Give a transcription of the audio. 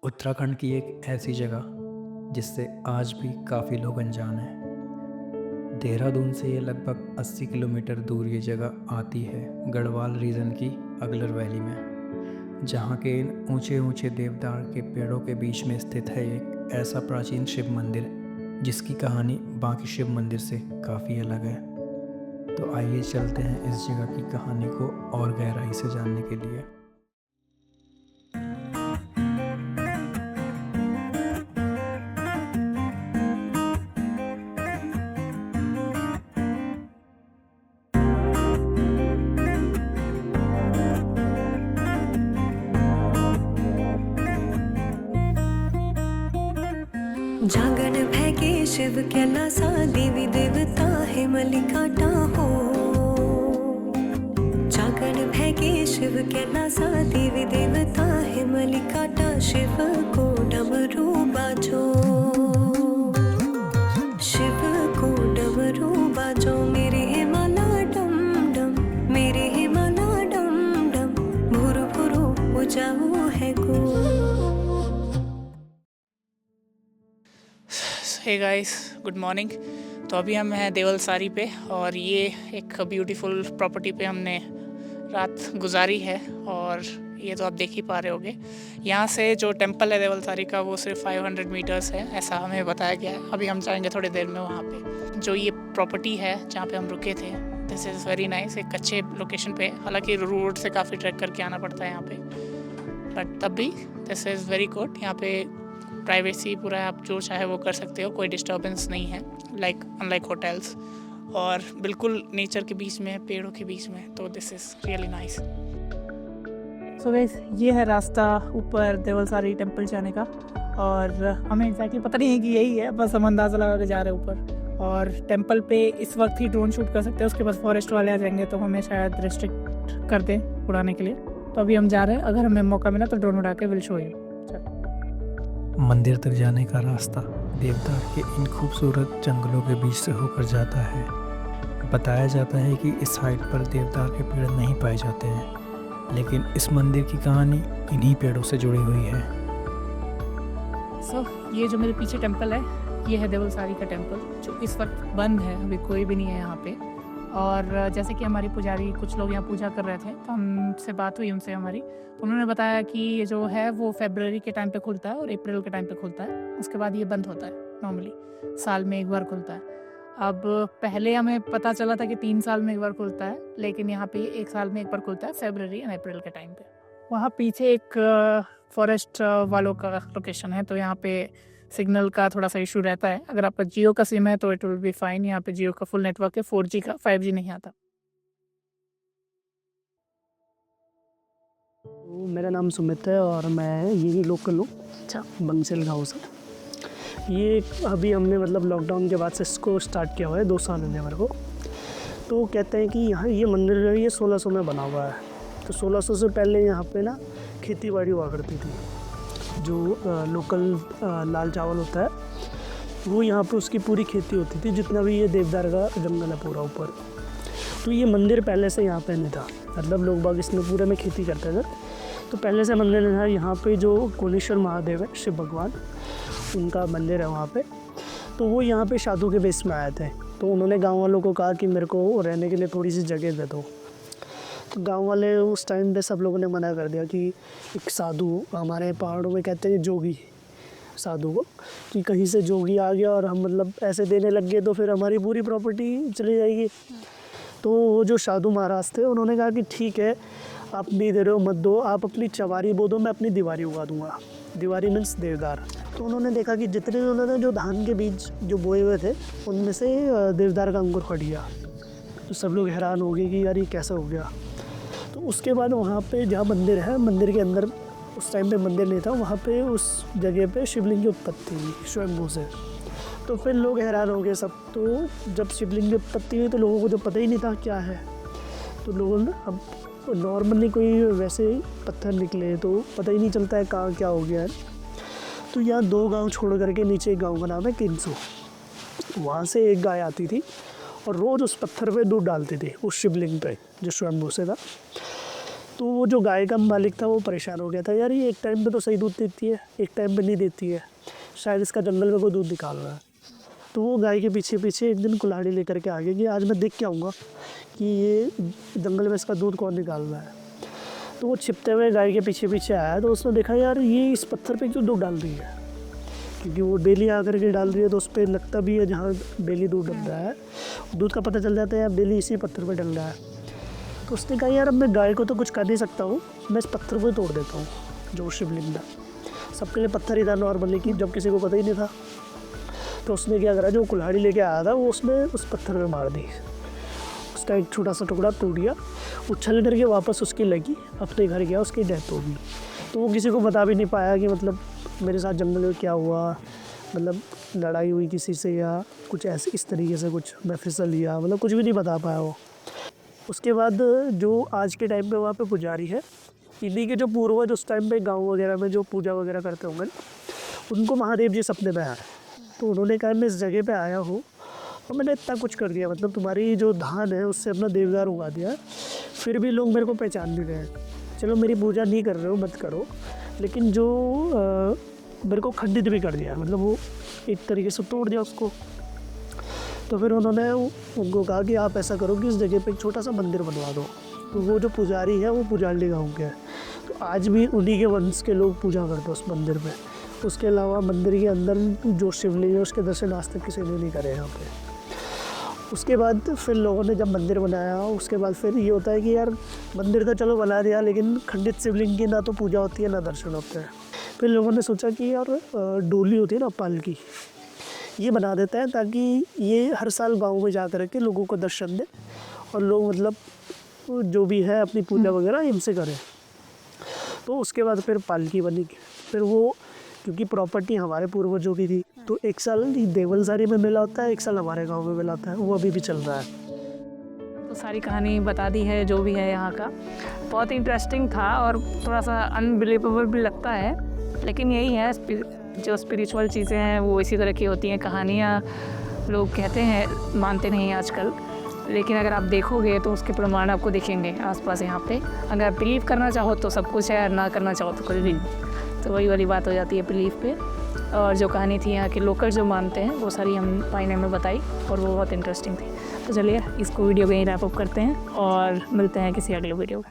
उत्तराखंड की एक ऐसी जगह जिससे आज भी काफ़ी लोग अनजान हैं। देहरादून से ये लगभग 80 किलोमीटर दूर ये जगह आती है गढ़वाल रीजन की अगलर वैली में, जहाँ के इन ऊंचे ऊंचे देवदार के पेड़ों के बीच में स्थित है एक ऐसा प्राचीन शिव मंदिर जिसकी कहानी बाकी शिव मंदिर से काफ़ी अलग है। तो आइए चलते हैं इस जगह की कहानी को और गहराई से जानने के लिए। जागन भैगे शिव कैलासा देवी देवता है मलिकाटा हो। जागन भैगे शिव कैलासा देवी देवता है मलिकाटा, शिव को डमरू बाजो, शिव को डमरू बाजो, मेरे है माला डम डम, मेरे है माला डम डम, भुरु भुरु उजाऊ है गो। Hey guys, good morning. तो अभी हम हैं देवलसारी पे और ये एक ब्यूटीफुल प्रॉपर्टी पे हमने रात गुजारी है। और ये तो आप देख ही पा रहे होगे, यहाँ से जो टेंपल है देवलसारी का वो सिर्फ 500 मीटर्स है, ऐसा हमें बताया गया है। अभी हम जाएंगे थोड़ी देर में वहाँ पे। जो ये प्रॉपर्टी है जहाँ पे हम रुके थे, दिस इज़ वेरी नाइस। एक अच्छे लोकेशन पे, हालांकि रोड से काफ़ी ट्रैक करके आना पड़ता है यहाँ पे, बट तब भी दिस इज़ वेरी गुड। यहाँ पे प्राइवेसी पूरा है, आप जो चाहे वो कर सकते हो, कोई डिस्टर्बेंस नहीं है, अनलाइक होटल्स, और बिल्कुल नेचर के बीच में, पेड़ों के बीच में। तो this is really nice. So guys, ये है रास्ता ऊपर देवलसारी टेंपल जाने का, और हमें एग्जैक्टली पता नहीं है कि यही है, बस हम अंदाज़ा लगा के जा रहे हैं ऊपर। और टेंपल पे इस वक्त ही ड्रोन शूट कर सकते हैं, उसके बाद फॉरेस्ट वाले आ जाएंगे तो हमें शायद रिस्ट्रिक्ट कर दें उड़ाने के लिए। तो अभी हम जा रहे हैं, अगर हमें मौका मिला तो ड्रोन उड़ा के विल शो यू। मंदिर तक जाने का रास्ता देवदार के इन खूबसूरत जंगलों के बीच से होकर जाता है। बताया जाता है कि इस साइड पर देवदार के पेड़ नहीं पाए जाते हैं, लेकिन इस मंदिर की कहानी इन्हीं पेड़ों से जुड़ी हुई है। सो ये जो मेरे पीछे टेंपल है, ये है देवलसारी का टेंपल, जो इस वक्त बंद है, अभी कोई भी नहीं है यहाँ पे। और जैसे कि हमारी पुजारी, कुछ लोग यहाँ पूजा कर रहे थे, तो हमसे बात हुई उनसे हमारी, तो उन्होंने बताया कि ये जो है वो फरवरी के टाइम पे खुलता है और अप्रैल के टाइम पे खुलता है, उसके बाद ये बंद होता है। नॉर्मली साल में एक बार खुलता है। अब पहले हमें पता चला था कि 3 साल में एक बार खुलता है, लेकिन यहाँ पे 1 साल में एक बार खुलता है, फरवरी एंड अप्रैल के टाइम पे। वहाँ पीछे एक फॉरेस्ट वालों का लोकेशन है, तो यहाँ पे सिग्नल का थोड़ा सा इशू रहता है। अगर आपका जियो का सिम है तो इट विल बी फाइन। यहाँ पे जियो का फुल नेटवर्क है, 4G का, 5G नहीं आता। तो मेरा नाम सुमित है और मैं यही लोकल हूँ। अच्छा, बंसल गाँव से। ये अभी हमने मतलब लॉकडाउन के बाद से इसको स्टार्ट किया हुआ है, 2 साल हुए मेरे को। तो कहते हैं कि यहाँ ये मंदिर जो है ये 1600 में बना हुआ है। तो 1600 से पहले यहाँ पे ना खेती बाड़ी हुआ करती थी। जो लोकल लाल चावल होता है वो यहाँ पे उसकी पूरी खेती होती थी, जितना भी ये देवदार का जंगल है पूरा ऊपर। तो ये मंदिर पहले से यहाँ पे नहीं था, मतलब लोग बाग इसमें पूरे में खेती करते थे। तो पहले से मंदिर नहीं था। यहाँ पे जो कोलेश्वर महादेव है, शिव भगवान, उनका मंदिर है वहाँ पे। तो वो यहाँ पे साधु के बेस में आए थे, तो उन्होंने गाँव वालों को कहा कि मेरे को रहने के लिए थोड़ी सी जगह दे दो। तो गांव वाले उस टाइम पे सब लोगों ने मना कर दिया कि एक साधु, हमारे पहाड़ों में कहते हैं जोगी साधु को, कि कहीं से जोगी आ गया और हम मतलब ऐसे देने लग गए तो फिर हमारी पूरी प्रॉपर्टी चली जाएगी। तो वो जो साधु महाराज थे उन्होंने कहा कि ठीक है, आप नहीं दे रहे हो मत दो, आप अपनी चवारी बो दो, मैं अपनी दीवारी उगा दूँगा। दीवारी मीन्स देवदार। तो उन्होंने देखा कि जितने उन्होंने जो धान के बीज जो बोए हुए थे उनमें से देवदार का अंकुर फट गया। तो सब लोग हैरान हो गए कि यार ये कैसा हो गया। तो उसके बाद वहाँ पे जहाँ मंदिर है, मंदिर के अंदर उस टाइम पे मंदिर नहीं था, वहाँ पे उस जगह पे शिवलिंग की उत्पत्ति हुई स्वयंभू से। तो फिर लोग हैरान हो गए सब। तो जब शिवलिंग की उत्पत्ति हुई तो लोगों को तो पता ही नहीं था क्या है। तो लोगों ने अब नॉर्मली कोई वैसे पत्थर निकले तो पता ही नहीं चलता है कहाँ क्या हो गया है। तो यहाँ 2 गाँव छोड़ करके नीचे एक गाँव का नाम है किंसो। वहाँ से एक गाय आती थी और रोज़ उस पत्थर पे दूध डालती थी, उस शिवलिंग पे जो स्वयंभू से था। तो वो जो गाय का मालिक था वो परेशान हो गया था, यार ये एक टाइम पे तो सही दूध देती है, एक टाइम पे नहीं देती है, शायद इसका जंगल में कोई दूध निकाल रहा है। तो वो गाय के पीछे पीछे एक दिन कुल्हाड़ी लेकर के आ गया कि आज मैं देख के आऊँगा कि ये जंगल में इसका दूध कौन निकाल रहा है। तो वो छिपते हुए गाय के पीछे पीछे आया, तो उसने देखा यार ये इस पत्थर पे क्यों दूध डाल रही है, क्योंकि वो डेली आकर के डाल रही है, तो उस पर लगता भी है जहाँ डेली दूध डल रहा है, दूध का पता चल जाता है यार डेली इसी पत्थर पे डल रहा है। तो उसने कहा यार अब मैं गाय को तो कुछ कर नहीं सकता हूँ, मैं इस पत्थर को ही तोड़ देता हूँ जो शिवलिंग था। सबके लिए पत्थर ही था नॉर्मली, कि जब किसी को पता ही नहीं था। तो उसने क्या करा, जो कुल्हाड़ी लेके आया था वो उसने उस पत्थर में मार दी, उसका एक छोटा सा टुकड़ा टूट गया, उछल करके वापस उसकी लगी, अपने घर गया, उसकी डेथ हो गई। तो वो किसी को बता भी नहीं पाया कि मतलब मेरे साथ जंगल में क्या हुआ, मतलब लड़ाई हुई किसी से या कुछ ऐसे इस तरीके से कुछ मैं फिसल लिया, मतलब कुछ भी नहीं बता पाया वो। उसके बाद जो आज के टाइम पे वहाँ पे पुजारी है, इन्हीं के जो पूर्वज उस टाइम पे गांव वगैरह में जो पूजा वगैरह करते होंगे, उनको महादेव जी सपने में आए। तो उन्होंने कहा मैं इस जगह पे आया हूँ और मैंने इतना कुछ कर दिया, मतलब तुम्हारी जो धान है उससे अपना देवदार उगा दिया, फिर भी लोग मेरे को पहचान नहीं रहे। चलो मेरी पूजा नहीं कर रहे हो मत करो, लेकिन जो मेरे को खंडित भी कर दिया, मतलब वो एक तरीके से तोड़ दिया उसको। तो फिर उन्होंने उनको कहा कि आप ऐसा करो कि इस जगह पे एक छोटा सा मंदिर बनवा दो। तो वो जो पुजारी है वो पुजारली गाँव के है, तो आज भी उन्हीं के वंश के लोग पूजा करते हैं उस मंदिर पे। उसके अलावा मंदिर के अंदर जो शिवलिंग है उसके दर्शन आज तक किसी ने नहीं करे यहाँ पे। उसके बाद फिर लोगों ने जब मंदिर बनाया, उसके बाद फिर ये होता है कि यार मंदिर तो चलो बना दिया, लेकिन खंडित शिवलिंग की ना तो पूजा होती है ना दर्शन होते हैं। फिर लोगों ने सोचा कि यार डोली होती है ना पालकी, ये बना देते हैं ताकि ये हर साल गाँव में जा कर के लोगों को दर्शन दे और लोग मतलब जो भी है अपनी पूजा वगैरह इनसे करें। तो उसके बाद फिर पालकी बनी। फिर वो क्योंकि प्रॉपर्टी हमारे पूर्वजों की थी, तो एक साल देवलसारी में मिला होता है, एक साल हमारे गांव में मिला होता है, वो अभी भी चल रहा है। तो सारी कहानी बता दी है जो भी है यहाँ का। बहुत इंटरेस्टिंग था और थोड़ा सा अनबिलीवेबल भी लगता है, लेकिन यही है जो स्पिरिचुअल चीज़ें हैं वो इसी तरह की होती हैं। कहानियाँ लोग कहते हैं मानते नहीं आजकल, लेकिन अगर आप देखोगे तो उसके प्रमाण आपको दिखेंगे आसपास यहाँ पे। अगर बिलीव करना चाहो तो सब कुछ है, ना करना चाहो तो कुछ भी नहीं। तो वही वाली बात हो जाती है बिलीफ पे। और जो कहानी थी यहाँ के लोकल जो मानते हैं वो सारी हम पाइने में बताई और वो बहुत इंटरेस्टिंग थी। तो चलिए इसको वीडियो को यहीं रैप अप करते हैं और मिलते हैं किसी अगले वीडियो में।